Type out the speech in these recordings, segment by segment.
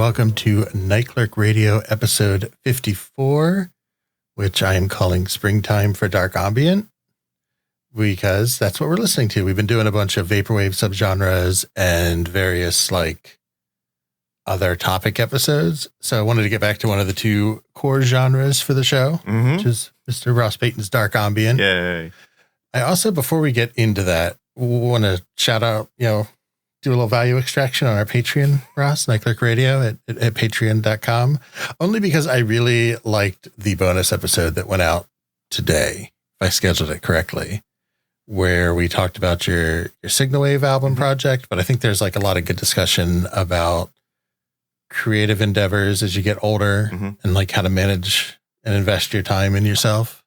welcome to Night Clerk Radio episode 54, which I am calling Springtime for Dark Ambient, because that's what we're listening to. We've been doing a bunch of vaporwave subgenres and various other topic episodes. So I wanted to get back to one of the two core genres for the show, which is Mr. Ross Payton's Dark Ambient. Yay. I also, before we get into that, want to shout out, do a little value extraction on our Patreon, Ross, Night Clerk Radio at patreon.com, only because I really liked the bonus episode that went out today, if I scheduled it correctly, where we talked about your Signal Wave album project, but I think there's a lot of good discussion about creative endeavors as you get older and how to manage and invest your time in yourself,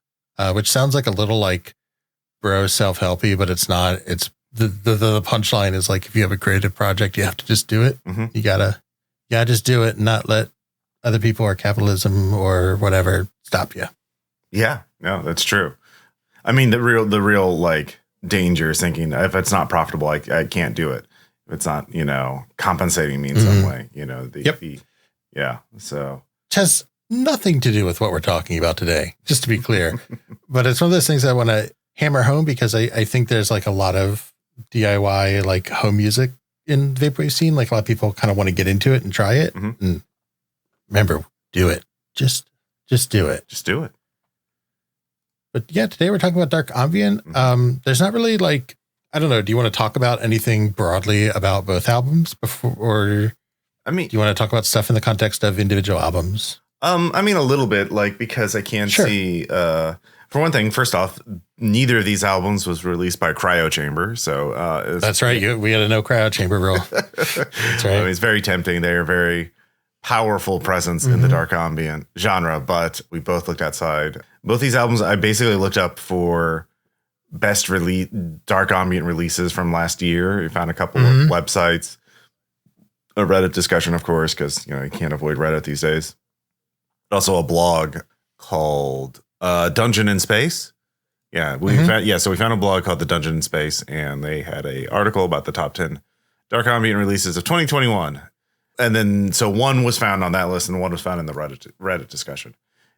which sounds like a little bro self-helpy, but it's not. It's the punchline is if you have a creative project, you have to just do it. You gotta just do it and not let other people or capitalism or whatever stop you. Yeah, no, that's true. I mean, the real danger is thinking if it's not profitable, I can't do it. If it's not, compensating me in some way, yeah. So it has nothing to do with what we're talking about today, just to be clear. But it's one of those things I want to hammer home because I think there's a lot of DIY home music in the vaporwave scene. A lot of people kind of want to get into it and try it. And remember, do it. Just do it. Just do it. But yeah, today we're talking about Dark Ambient. There's not really I don't know. Do you want to talk about anything broadly about both albums before, or do you want to talk about stuff in the context of individual albums? A little bit, because I can see, for one thing, first off, neither of these albums was released by Cryo Chamber. So that's right. We had a no Cryo Chamber rule. That's right. It's very tempting. They're a very powerful presence in the dark ambient genre, but we both looked outside. Both these albums, I basically looked up for best dark ambient releases from last year. We found a couple of websites, a Reddit discussion, of course, because you can't avoid Reddit these days. Also a blog called Dungeon in Space. Yeah, so we found a blog called The Dungeon in Space, and they had a article about the top 10 dark ambient releases of 2021. And then, so one was found on that list and one was found in the Reddit discussion.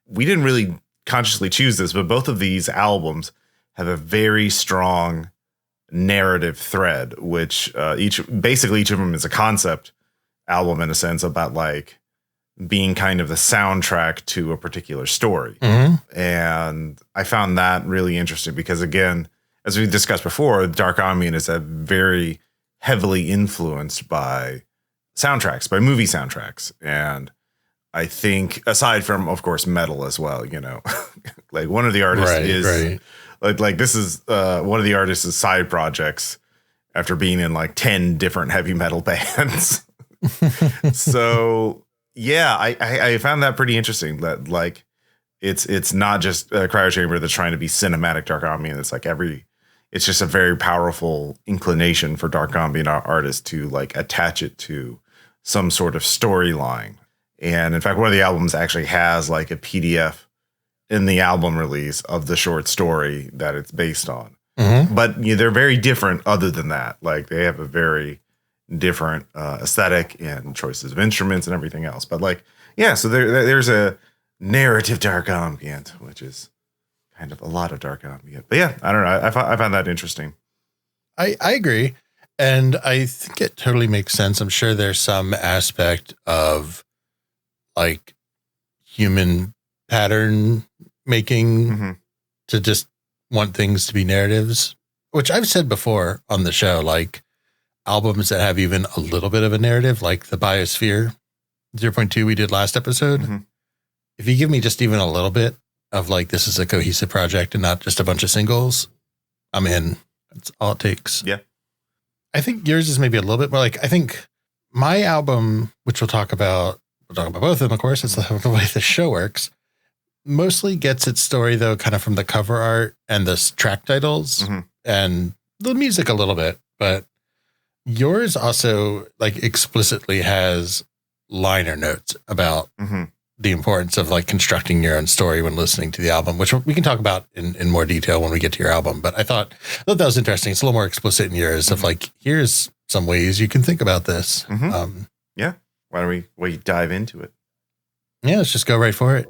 We didn't really consciously choose this, but both of these albums have a very strong narrative thread, which each of them is a concept album in a sense about being kind of the soundtrack to a particular story. And I found that really interesting because, again, as we discussed before, Dark Ambient is very heavily influenced by soundtracks, by movie soundtracks. And I think, aside from, of course, metal as well, one of the artists is this is one of the artists' side projects after being in 10 different heavy metal bands. So yeah, I found that pretty interesting that it's not just a Cryo Chamber that's trying to be cinematic dark ambient. It's it's just a very powerful inclination for dark ambient artists to attach it to some sort of storyline. And in fact, one of the albums actually has a PDF in the album release of the short story that it's based on. But they're very different other than that. They have a very different aesthetic and choices of instruments and everything else. But so there's a narrative dark ambient, which is kind of a lot of dark ambient. But yeah, I don't know. I found that interesting. I agree. And I think it totally makes sense. I'm sure there's some aspect of human pattern making to just want things to be narratives, which I've said before on the show, albums that have even a little bit of a narrative, like the Biosphere 0.2 we did last episode. If you give me just even a little bit of this is a cohesive project and not just a bunch of singles, I'm in. That's all it takes. Yeah. I think yours is maybe a little bit more I think my album, which we'll talk about both of them, of course, it's the way the show works, mostly gets its story though, kind of from the cover art and the track titles and the music a little bit, but yours also explicitly has liner notes about the importance of constructing your own story when listening to the album, which we can talk about in more detail when we get to your album. But I thought that was interesting. It's a little more explicit in yours of here's some ways you can think about this. Yeah. why don't we dive into it? Yeah, let's just go right for it.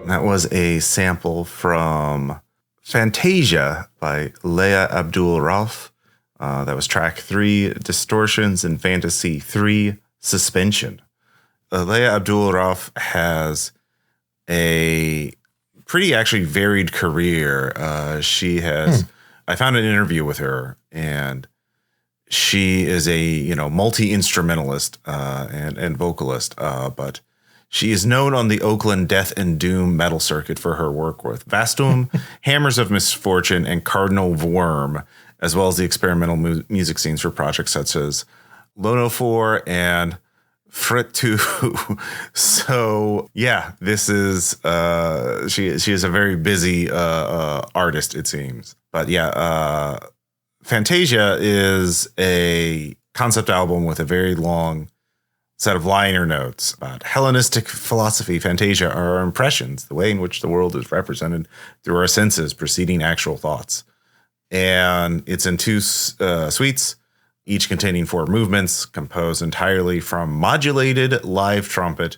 That was a sample from Fantasia by Leah Abdul Rauf. That was track 3, Distortions in Fantasy 3, Suspension. Leah Abdul Rauf has a pretty actually varied career. She has, I found an interview with her, and she is a, multi-instrumentalist and vocalist, but she is known on the Oakland death and doom metal circuit for her work with Vastum, Hammers of Misfortune, and Cardinal Worm, as well as the experimental music scenes for projects such as Lono 4 and Frit 2. So yeah, this is she is a very busy artist, it seems. But yeah, Fantasia is a concept album with a very long set of liner notes about Hellenistic philosophy. Fantasia are our impressions, the way in which the world is represented through our senses preceding actual thoughts. And it's in 2 suites, each containing 4 movements, composed entirely from modulated live trumpet,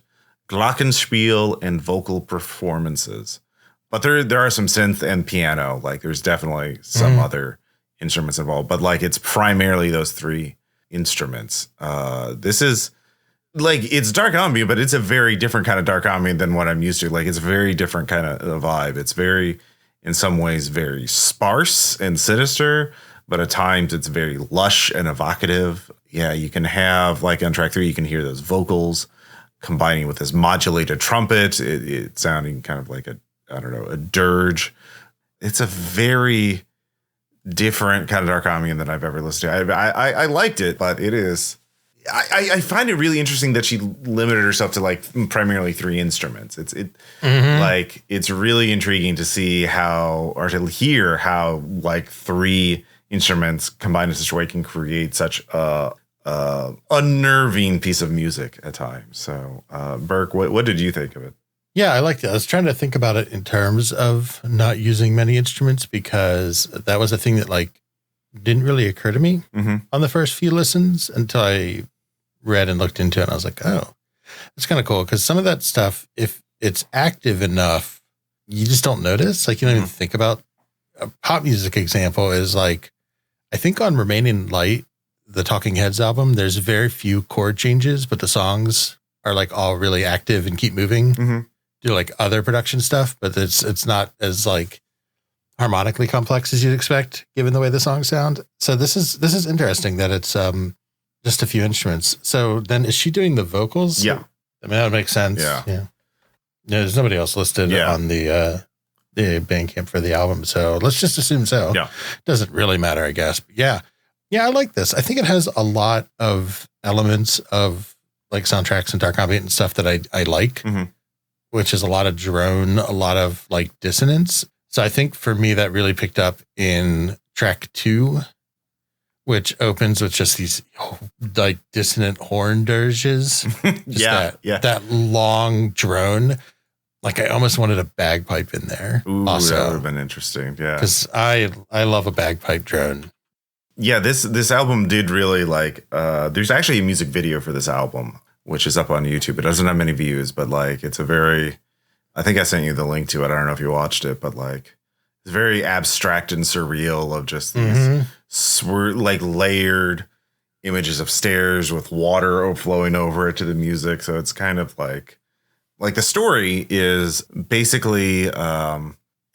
glockenspiel, and vocal performances. But there are some synth and piano. Like there's definitely some other instruments involved, but like it's primarily those 3 instruments. This is like, it's dark ambient, but it's a very different kind of dark ambient than what I'm used to. Like it's a very different kind of vibe. It's very, in some ways, very sparse and sinister, but at times it's very lush and evocative. Yeah, you can have, like on track 3, you can hear those vocals combining with this modulated trumpet. It sounding kind of like a dirge. It's a very different kind of dark ambient than I've ever listened to. I liked it, but it is. I find it really interesting that she limited herself to like primarily 3 instruments. Like it's really intriguing to see how, or to hear how like 3 instruments combined in such a way can create such a unnerving piece of music at times. So Burke, what did you think of it? Yeah, I liked it. I was trying to think about it in terms of not using many instruments, because that was a thing that like didn't really occur to me on the first few listens until I read and looked into it. And I was like, oh, it's kind of cool. Because some of that stuff, if it's active enough, you just don't notice. Like you don't even think about. A pop music example is like, I think on Remaining Light, the Talking Heads album, there's very few chord changes, but the songs are like all really active and keep moving. Do like other production stuff, but it's not as like harmonically complex as you'd expect given the way the songs sound. So this is interesting that it's just a few instruments. So then is she doing the vocals? Yeah. I mean, that would make sense. Yeah. There's nobody else listed on the Bandcamp for the album. So let's just assume so. Yeah. Doesn't really matter, I guess. But yeah, I like this. I think it has a lot of elements of like soundtracks and dark ambient and stuff that I like, which is a lot of drone, a lot of like dissonance. So I think for me, that really picked up in track 2, which opens with just these like dissonant horn dirges. That long drone. Like I almost wanted a bagpipe in there. Ooh, also, that would have been interesting. Yeah. Because I love a bagpipe drone. Yeah, this album did really like, there's actually a music video for this album, which is up on YouTube. It doesn't have many views, but like it's a very, I think I sent you the link to it. I don't know if you watched it, but like it's very abstract and surreal of just these like layered images of stairs with water flowing over it to the music. So it's kind of like the story is basically in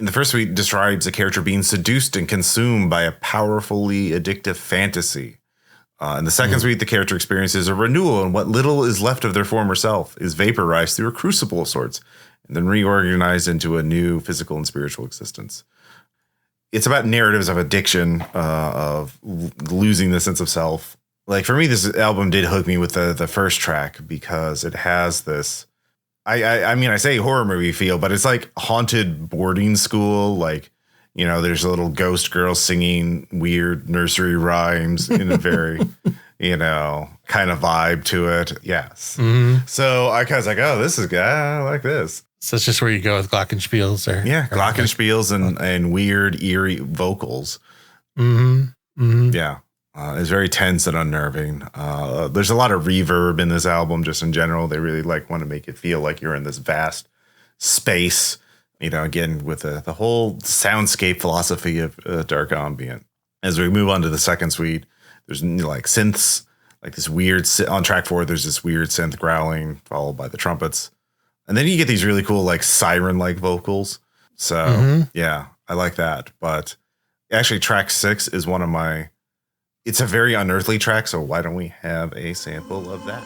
the first suite describes a character being seduced and consumed by a powerfully addictive fantasy. In the second suite, the character experiences a renewal, and what little is left of their former self is vaporized through a crucible of sorts, and then reorganized into a new physical and spiritual existence. It's about narratives of addiction, of losing the sense of self. Like for me, this album did hook me with the first track because it has this. I mean, I say horror movie feel, but it's like haunted boarding school, like. You know, there's a little ghost girl singing weird nursery rhymes in a very, kind of vibe to it. Yes. Mm-hmm. So I was like, oh, this is good. I like this. So it's just where you go with glockenspiels glockenspiels and weird, eerie vocals. Mm-hmm. Mm-hmm. Yeah. It's very tense and unnerving. There's a lot of reverb in this album just in general. They really want to make it feel like you're in this vast space. Again, with the whole soundscape philosophy of dark ambient. As we move on to the second suite, there's synths, like this weird, on track 4, there's this weird synth growling followed by the trumpets. And then you get these really cool, siren-like vocals. So, yeah, I like that. But actually, track 6 is it's a very unearthly track. So why don't we have a sample of that?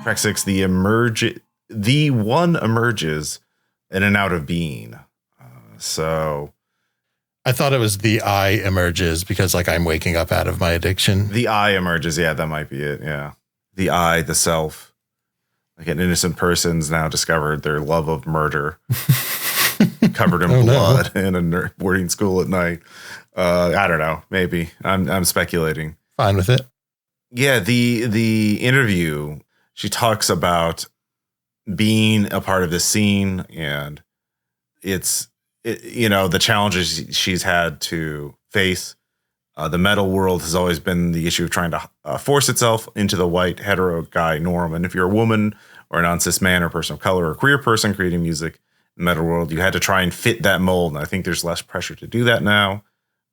Track 6, the one emerges in and out of being. So I thought it was the I emerges because I'm waking up out of my addiction. The I emerges. Yeah, that might be it. Yeah. The I, the self, like an innocent person's now discovered their love of murder covered in blood in a boarding school at night. I don't know. Maybe I'm speculating. Fine with it. Yeah. The interview, she talks about being a part of this scene and the challenges she's had to face. The metal world has always been the issue of trying to force itself into the white hetero guy norm. And if you're a woman or a non-cis man or person of color or queer person creating music in the metal world, you had to try and fit that mold. And I think there's less pressure to do that now.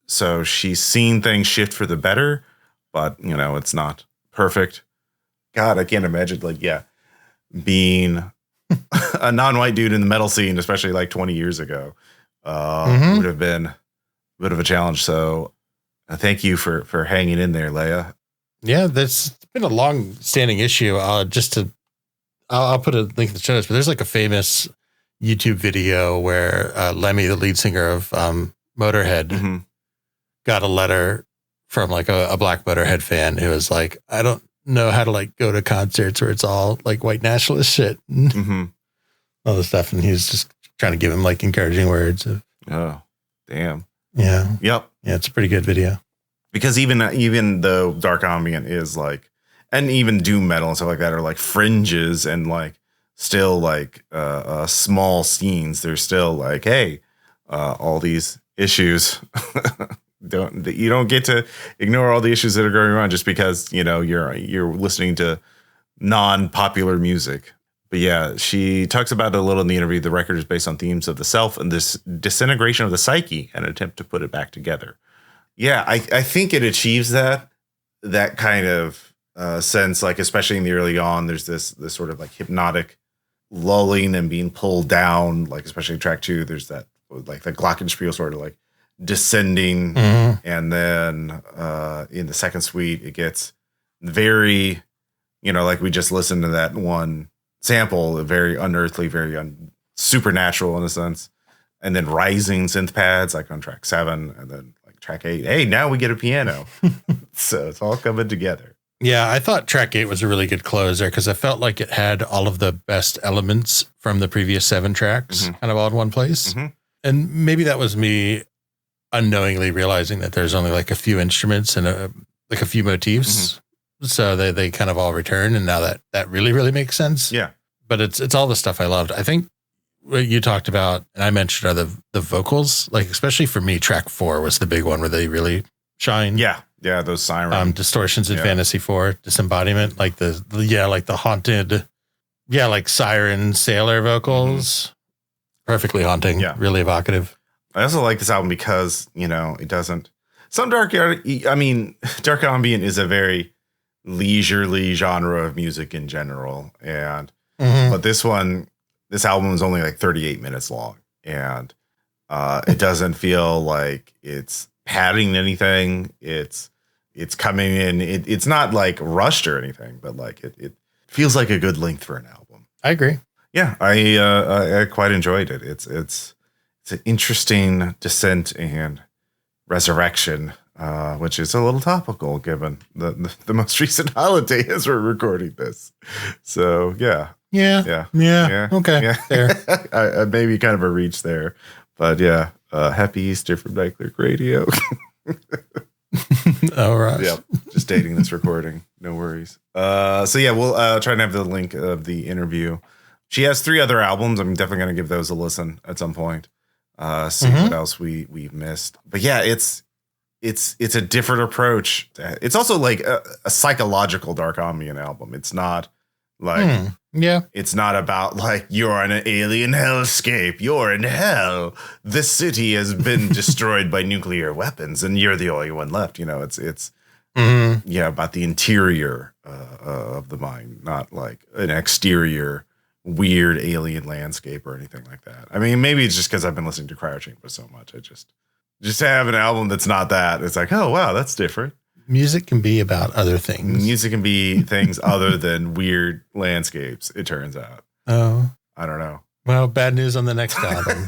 So she's seen things shift for the better, but it's not perfect. God, I can't imagine being a non-white dude in the metal scene, especially 20 years ago, would have been a bit of a challenge. So thank you for hanging in there, Leia. Yeah, that's been a long-standing issue. I'll put a link in the show notes, but there's a famous YouTube video where Lemmy, the lead singer of Motorhead, got a letter from a black Motorhead fan who was like, I don't know how to go to concerts where it's all white nationalist shit. All this stuff. And he's just trying to give him encouraging words of, oh, damn. Yeah. Yep. Yeah. It's a pretty good video. Because even though dark ambient is and even doom metal and stuff like that are fringes and still small scenes, they're still hey, all these issues you don't get to ignore all the issues that are going on just because, you're listening to non-popular music. But yeah, she talks about it a little in the interview. The record is based on themes of the self and this disintegration of the psyche and an attempt to put it back together. Yeah, I think it achieves that kind of sense, especially in the early on, there's this sort of hypnotic lulling and being pulled down, especially in track 2, there's that the glockenspiel sort of descending. And then in the second suite, it gets very, like we just listened to that one sample, very unearthly, very supernatural in a sense. And then rising synth pads like on track 7 and then like track 8. Hey, now we get a piano. So it's all coming together. Yeah, I thought track 8 was a really good closer because I felt like it had all of the best elements from the previous 7 tracks kind of all in one place. And maybe that was me unknowingly realizing that there's only like a few instruments and a few motifs. So they kind of all return. And now that really, really makes sense. Yeah. But it's all the stuff I loved. I think what you talked about and I mentioned are the vocals, like especially for me, track 4 was the big one where they really shine. Yeah. Yeah. Those siren distortions in Fantasy 4, disembodiment, like the haunted, like siren sailor vocals. Perfectly haunting. Yeah. Really evocative. I also like this album because, it doesn't. Some dark ambient is a very leisurely genre of music in general. And, but this album is only like 38 minutes long. And it doesn't feel like it's padding anything. It's coming in. It's not like rushed or anything, but like it feels like a good length for an album. I agree. Yeah, I quite enjoyed it. It's an interesting descent and resurrection, which is a little topical given the most recent holiday as we're recording this. So yeah. Okay, yeah. Fair. Maybe kind of a reach there, but yeah. Happy Easter from Night Clerk Radio. All right. Yeah, just dating this recording. No worries. So yeah, we'll try and have the link of the interview. She has 3 other albums. I'm definitely going to give those a listen at some point. See what else we've missed. But yeah, it's a different approach. It's also like a psychological dark ambient album. It's not like it's not about like you're on an alien hellscape. You're in hell. This city has been destroyed by nuclear weapons, and you're the only one left. It's about the interior of the mind, not like an exterior weird alien landscape or anything like that. I mean, maybe it's just because I've been listening to Cryo Chamber so much. I just have an album that's not that. It's like, oh wow, that's different. Music can be about other things. Music can be things other than weird landscapes, it turns out. Oh. I don't know. Well, bad news on the next album.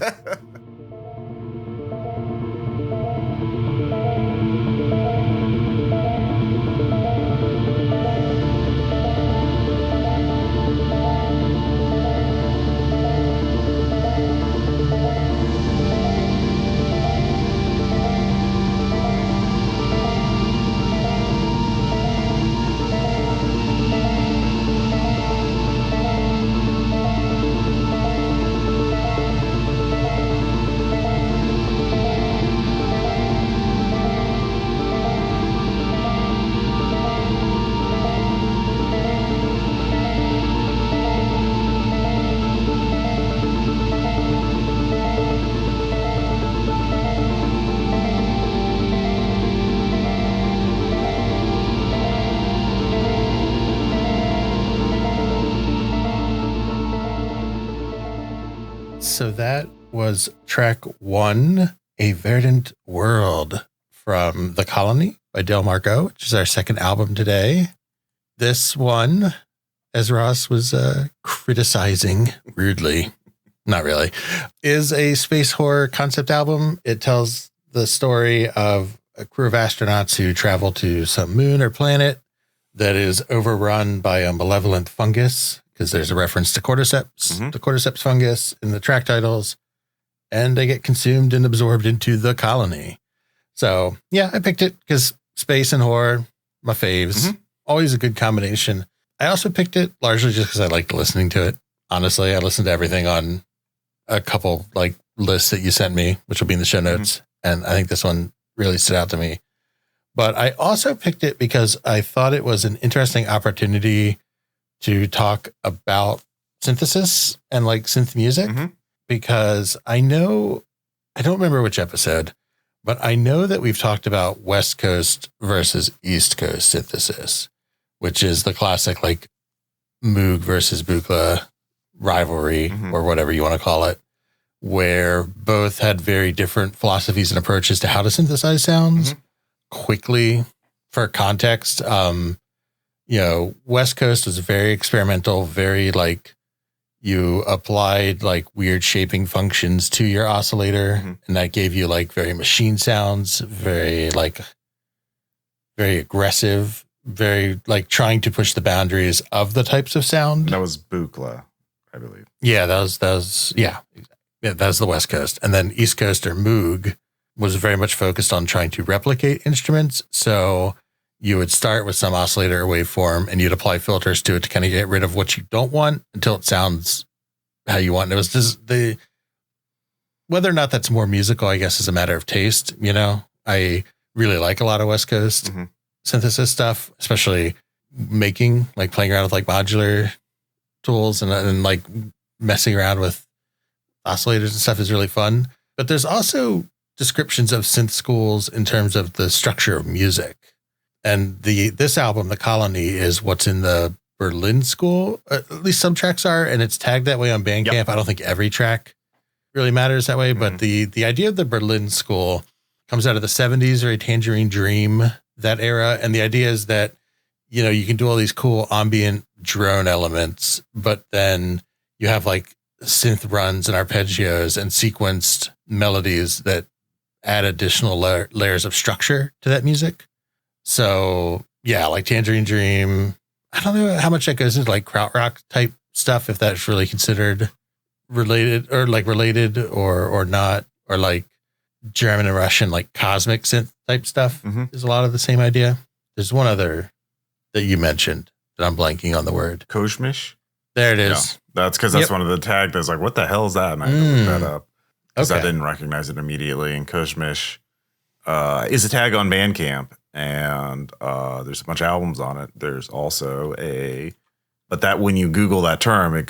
So that was track 1, A Verdant World from The Colony by Del Marco, which is our second album today. This one, as Ross was criticizing rudely, not really, is a space horror concept album. It tells the story of a crew of astronauts who travel to some moon or planet that is overrun by a malevolent fungus, because there's a reference to cordyceps, the cordyceps fungus in the track titles, and they get consumed and absorbed into the colony. So yeah, I picked it because space and horror, my faves, always a good combination. I also picked it largely just because I liked listening to it. Honestly, I listened to everything on a couple like lists that you sent me, which will be in the show notes. And I think this one really stood out to me. But I also picked it because I thought it was an interesting opportunity to talk about synthesis and like synth music, because I don't remember which episode, but I know that we've talked about West Coast versus East Coast synthesis, which is the classic like Moog versus Buchla rivalry or whatever you want to call it, where both had very different philosophies and approaches to how to synthesize sounds quickly. For context, West Coast was very experimental, very like you applied like weird shaping functions to your oscillator, and that gave you like very machine sounds, very aggressive, very like trying to push the boundaries of the types of sound. That was Buchla, I believe. Yeah, that was the West Coast. And then East Coast or Moog was very much focused on trying to replicate instruments. So you would start with some oscillator or waveform and you'd apply filters to it to kind of get rid of what you don't want until it sounds how you want. And it was just whether or not that's more musical, I guess, is a matter of taste. I really like a lot of West Coast synthesis stuff, especially playing around with like modular tools and like messing around with oscillators and stuff is really fun. But there's also descriptions of synth schools in terms of the structure of music. And this album, The Colony, is what's in the Berlin school. At least some tracks are, and it's tagged that way on Bandcamp. Yep. I don't think every track really matters that way, but the idea of the Berlin school comes out of the 70s or a Tangerine Dream, that era. And the idea is that, you can do all these cool ambient drone elements, but then you have like synth runs and arpeggios and sequenced melodies that add additional layers of structure to that music. So yeah, like Tangerine Dream. I don't know how much that goes into like krautrock type stuff, if that's really considered related or not, or like German and Russian, like cosmic synth type stuff. There's a lot of the same idea. There's one other that you mentioned that I'm blanking on the word. Kozmish? There it is. Yeah, that's because that's one of the tags that's like, what the hell is that? And I had to look that up because I didn't recognize it immediately. And Kozmish is a tag on Bandcamp. And there's a bunch of albums on it. There's also but that when you Google that term, it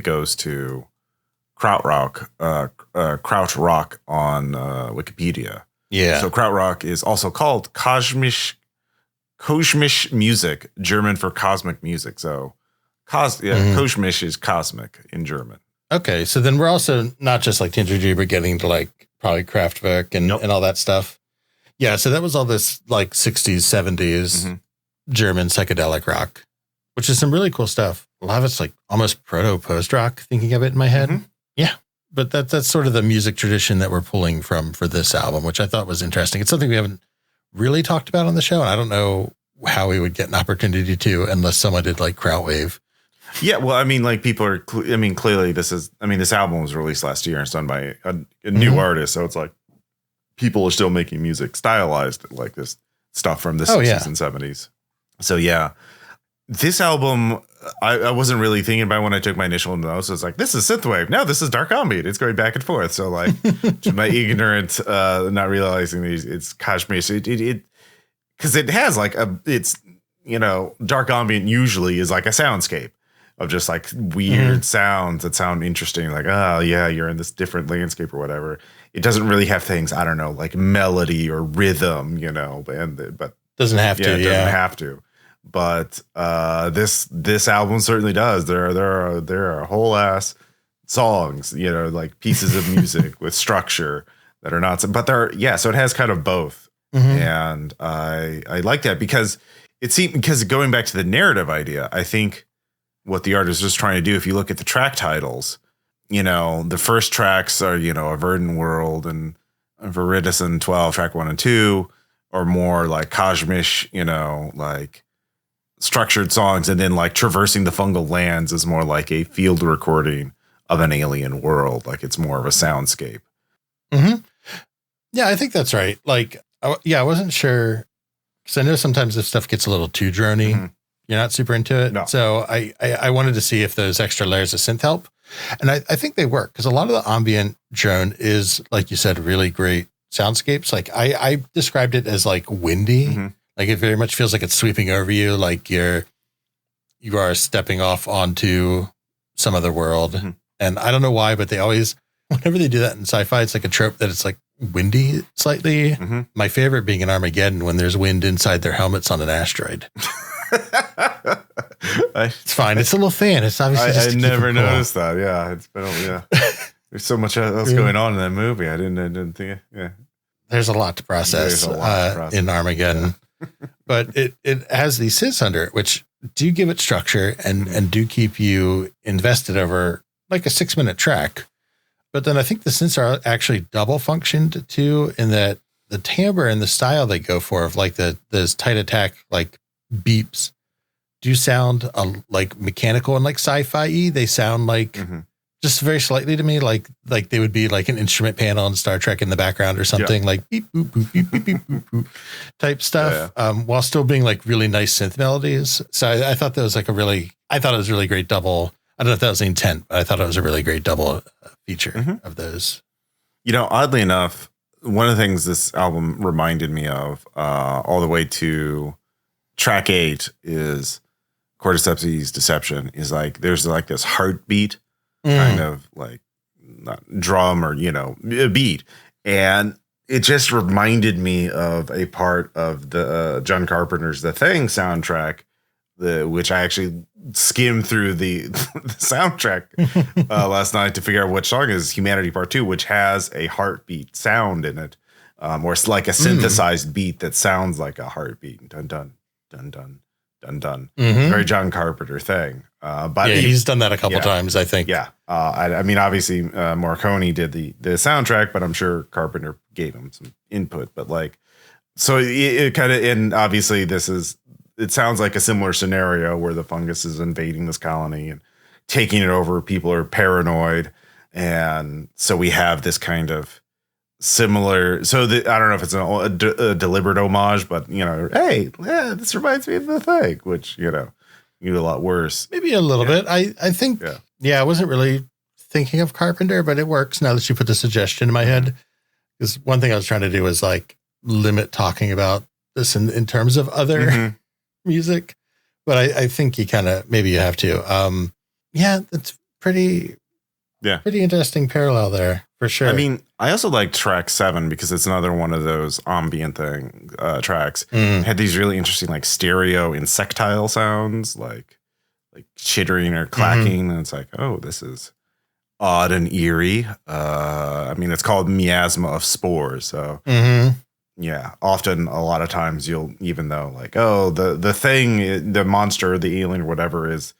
goes to krautrock on Wikipedia. Yeah. So krautrock is also called Kosmisch music, German for cosmic music. So Kosmisch is cosmic in German. Okay, so then we're also not just like Tangerine, but getting to like probably Kraftwerk and all that stuff. Yeah, so that was all this like 60s, 70s German psychedelic rock, which is some really cool stuff. A lot of it's like almost proto-post rock, thinking of it in my head. Yeah, but that's sort of the music tradition that we're pulling from for this album, which I thought was interesting. It's something we haven't really talked about on the show, and I don't know how we would get an opportunity to unless someone did like Krautwave. Yeah, well, I mean, like people are, clearly this album was released last year and it's done by a new artist, so it's like, people are still making music stylized like this stuff from the 60s and 70s. So yeah, this album, I wasn't really thinking about when I took my initial notes. It's like, this is synthwave. No, this is dark ambient. It's going back and forth. So like to my ignorant, not realizing it's Kashmir. So it because it has like dark ambient usually is like a soundscape of just like weird sounds that sound interesting. Like, oh yeah, you're in this different landscape or whatever. It doesn't really have things, I don't know, like melody or rhythm, but doesn't have to. It doesn't have to. But this album certainly does. There are whole ass songs, like pieces of music with structure that are not. But so it has kind of both, and I like that because because going back to the narrative idea, I think what the artist was trying to do, if you look at the track titles. The first tracks are, A Verdant World and Viridescent 12, track 1 and 2, or more like Kosmisch, like structured songs. And then like Traversing the Fungal Lands is more like a field recording of an alien world. Like it's more of a soundscape. Yeah, I think that's right. Like, I wasn't sure because I know sometimes this stuff gets a little too drony. You're not super into it. No. So I wanted to see if those extra layers of synth help. And I think they work because a lot of the ambient drone is, like you said, really great soundscapes. Like I described it as like windy. Like it very much feels like it's sweeping over you. Like you are stepping off onto some other world. And I don't know why, but they always, whenever they do that in sci-fi, it's like a trope that it's like windy slightly. My favorite being in Armageddon when there's wind inside their helmets on an asteroid. It's fine. It's a little fan. It's obviously just I never noticed that. Yeah, it's been There's so much else going on in that movie. I didn't think. Yeah, there's a lot to process, in Armageddon, but it has these synths under it, which do give it structure and do keep you invested over like a 6-minute track. But then I think the synths are actually double functioned too, in that the timbre and the style they go for of like those tight attack, like beeps do sound like mechanical and like sci-fi-y. They sound like just very slightly to me, like they would be like an instrument panel in Star Trek in the background or something, like beep, boop, boop, beep, beep, beep, boop, boop type stuff, while still being like really nice synth melodies. So I thought that was like I thought it was a really great double. I don't know if that was the intent, but I thought it was a really great double feature of those. You know, oddly enough, one of the things this album reminded me of, all the way to track 8 is Cordyceps's Deception, is like, there's like this heartbeat kind of like not drum or, a beat. And it just reminded me of a part of the John Carpenter's The Thing soundtrack, which I actually skimmed through the soundtrack last night to figure out what song is Humanity Part 2, which has a heartbeat sound in it, or it's like a synthesized beat that sounds like a heartbeat. Dun, dun, dun, dun, dun, dun. Very John Carpenter thing. But he's done that a couple times, I think. Yeah. I mean, obviously, Morricone did the soundtrack, but I'm sure Carpenter gave him some input. But like, so it kind of, and obviously it sounds like a similar scenario where the fungus is invading this colony and taking it over. People are paranoid. And so we have this kind of similar. So I don't know if it's a deliberate homage, but, hey, this reminds me of The Thing, which, you a lot worse. Maybe a little bit. I think, I wasn't really thinking of Carpenter, but it works now that you put the suggestion in my head. Because one thing I was trying to do was like limit talking about this in terms of other music, but I think you kind of, maybe you have to. That's pretty interesting parallel there for sure. I mean, I also like track 7 because it's another one of those ambient tracks. It had these really interesting like stereo insectile sounds, like chittering or clacking, and it's like, oh, this is odd and eerie. I mean, it's called miasma of spores, so often a lot of times you'll, even though like, oh, the thing, the monster, the alien or whatever is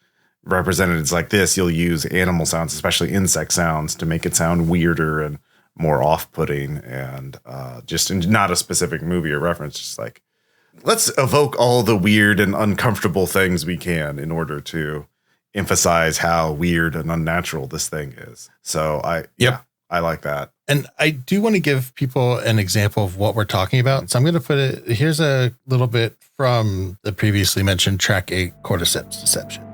represented as like this, you'll use animal sounds, especially insect sounds, to make it sound weirder and more off-putting, and just not a specific movie or reference, just like, let's evoke all the weird and uncomfortable things we can in order to emphasize how weird and unnatural this thing is. So I like that. And I do want to give people an example of what we're talking about. So I'm going to put it, here's a little bit from the previously mentioned track 8, Cordyceps Deception.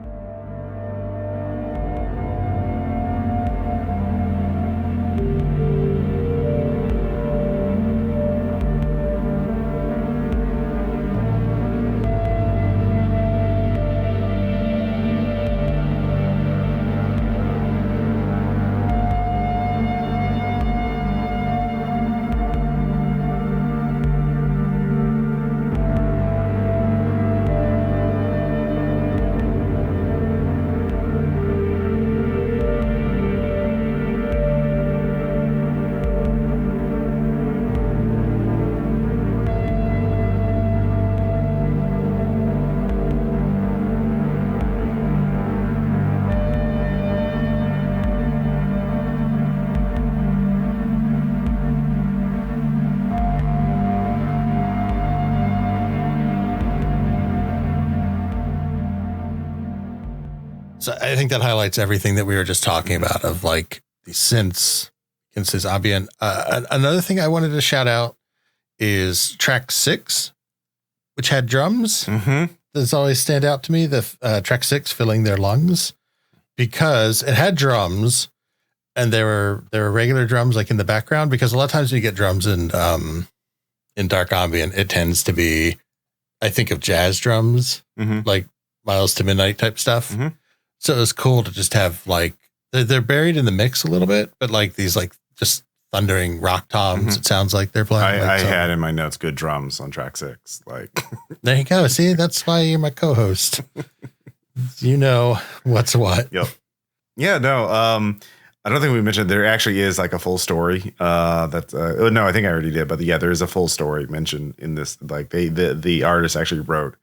So I think that highlights everything that we were just talking about of like the synths against his ambient. Another thing I wanted to shout out is track 6, which had drums. That's always stand out to me. The track 6, Filling Their Lungs, because it had drums and there were regular drums like in the background, because a lot of times when you get drums in dark ambient, it tends to be, I think of jazz drums, like Miles to Midnight type stuff. So it was cool to just have like, they're buried in the mix a little bit, but like these like just thundering rock toms. It sounds like they're playing. I had in my notes good drums on track 6. Like, there you go. See, that's why you're my co-host. You know what's what. Yep. Yeah. No. I don't think we mentioned there actually is like a full story. No, I think I already did. But yeah, there is a full story mentioned in this. Like the artist actually wrote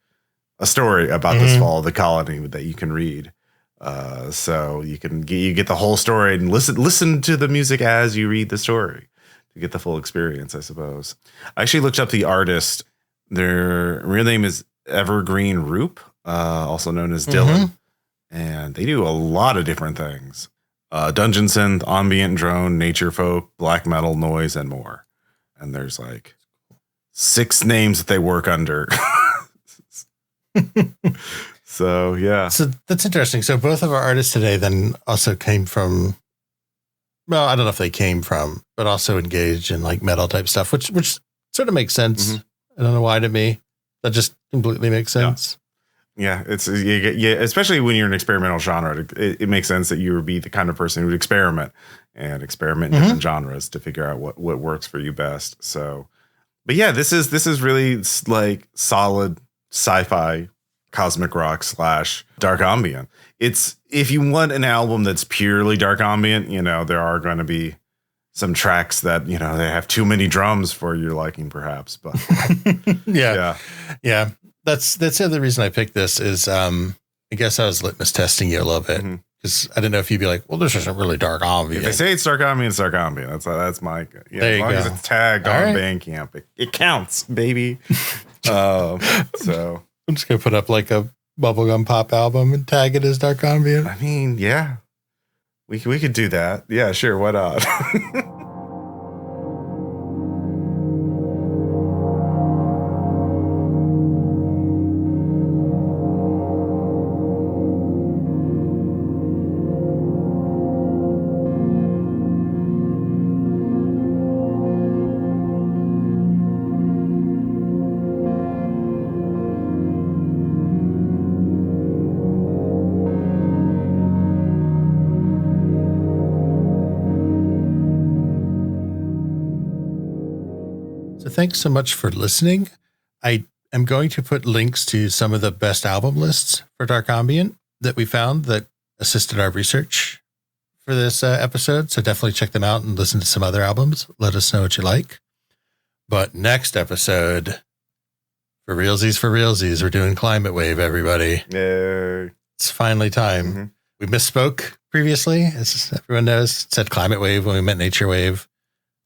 a story about this fall of the colony that you can read. So you get the whole story and listen to the music as you read the story to get the full experience, I suppose. I actually looked up the artist. Their real name is Evergreen Roop, also known as Dylan. And they do a lot of different things. Dungeon synth, ambient drone, nature folk, black metal, noise, and more. And there's like 6 names that they work under. So, yeah. So that's interesting. So both of our artists today then also came from, well, I don't know if they came from, but also engaged in like metal type stuff, which sort of makes sense. I don't know why to me. That just completely makes sense. Yeah, it's especially when you're in experimental genre, it makes sense that you would be the kind of person who would experiment in different genres to figure out what works for you best. So, but yeah, this is really like solid sci-fi, cosmic rock / dark ambient. It's, if you want an album that's purely dark ambient, there are going to be some tracks that, they have too many drums for your liking, perhaps. But yeah. That's the other reason I picked this is, I guess I was litmus testing you a little bit because I didn't know if you'd be like, well, this isn't really dark ambient. If they say it's dark ambient, it's dark ambient. That's my, there as long as it's tagged on right. Bandcamp, it counts, baby. So I'm just going to put up like a bubblegum pop album and tag it as dark ambient. I mean, yeah, we could do that. Yeah, sure. Why not? Thanks so much for listening. I am going to put links to some of the best album lists for dark ambient that we found that assisted our research for this episode. So definitely check them out and listen to some other albums. Let us know what you like. But next episode, for realsies, we're doing Climate Wave, everybody. Yay. It's finally time. We misspoke previously. As everyone knows, it said Climate Wave when we meant Nature Wave.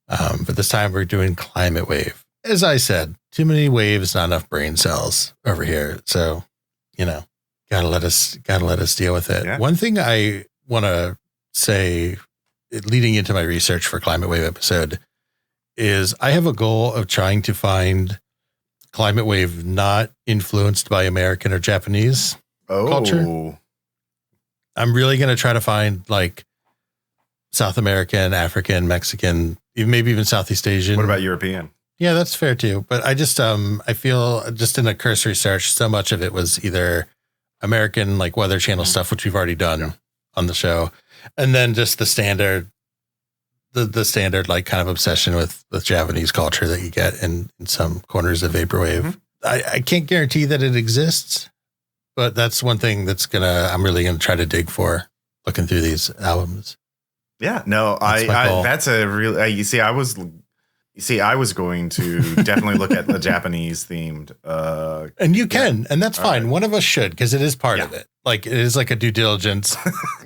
But this time we're doing Climate Wave. As I said, too many waves, not enough brain cells over here. So, gotta let us deal with it. Yeah. One thing I want to say, leading into my research for Climate Wave episode, is I have a goal of trying to find Climate Wave not influenced by American or Japanese culture. I'm really going to try to find like South American, African, Mexican, maybe even Southeast Asian. What about European? Yeah, that's fair too. But I just, I feel just in a cursory search, so much of it was either American, like Weather Channel stuff, which we've already done on the show. And then just the standard, the standard, like kind of obsession with Japanese culture that you get in some corners of Vaporwave. I can't guarantee that it exists, but that's one thing I'm really going to try to dig for looking through these albums. Yeah, no, that's a real, I was going to definitely look at the Japanese themed. And you can, and that's fine. Right. One of us should, because it is part of it. Like it is like a due diligence.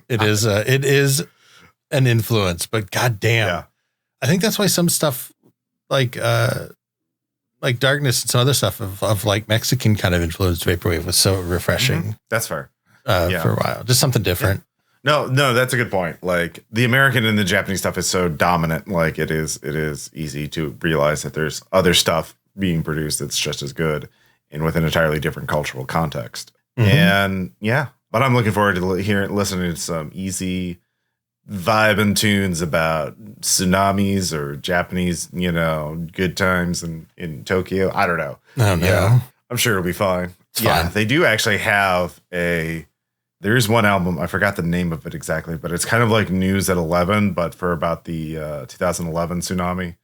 It is an influence, but goddamn, I think that's why some stuff like Darkness and some other stuff of like Mexican kind of influenced Vaporwave was so refreshing. That's fair. For a while, just something different. Yeah. No, that's a good point. Like the American and the Japanese stuff is so dominant. Like it is easy to realize that there's other stuff being produced that's just as good and with an entirely different cultural context. And but I'm looking forward to listening to some easy vibing tunes about tsunamis or Japanese, good times in Tokyo. I don't know. Oh, no. Yeah, I'm sure it'll be fine. It's fine. They do actually have there's one album, I forgot the name of it exactly, but it's kind of like News at 11, but for about the 2011 tsunami.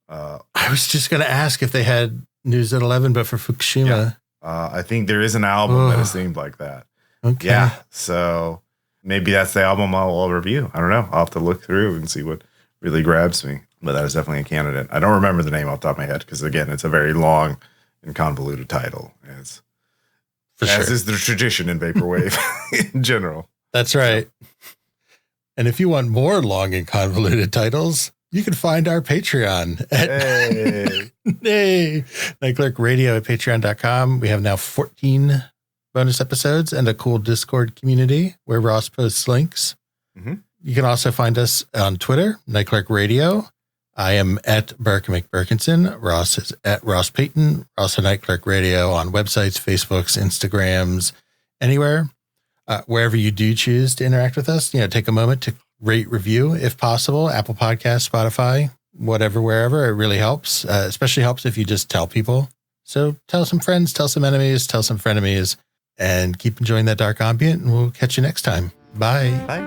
I was just going to ask if they had News at 11, but for Fukushima. I think there is an album that is themed like that. Okay. Yeah. So maybe that's the album I'll review. I don't know. I'll have to look through and see what really grabs me. But that is definitely a candidate. I don't remember the name off the top of my head because, again, it's a very long and convoluted title. For As sure. is the tradition in Vaporwave in general. That's right. And if you want more long and convoluted titles, you can find our Patreon at Nightclerk Radio at patreon.com. We have now 14 bonus episodes and a cool Discord community where Ross posts links. Mm-hmm. You can also find us on Twitter, Nightclerk Radio. I am at Burke McBurkinson. Ross is at Ross Payton. Also Nightclerk Radio on websites, Facebooks, Instagrams, anywhere. Wherever you do choose to interact with us, take a moment to rate, review, if possible, Apple Podcasts, Spotify, whatever, wherever. It really helps. Especially helps if you just tell people. So tell some friends, tell some enemies, tell some frenemies, and keep enjoying that dark ambient. And we'll catch you next time. Bye. Bye.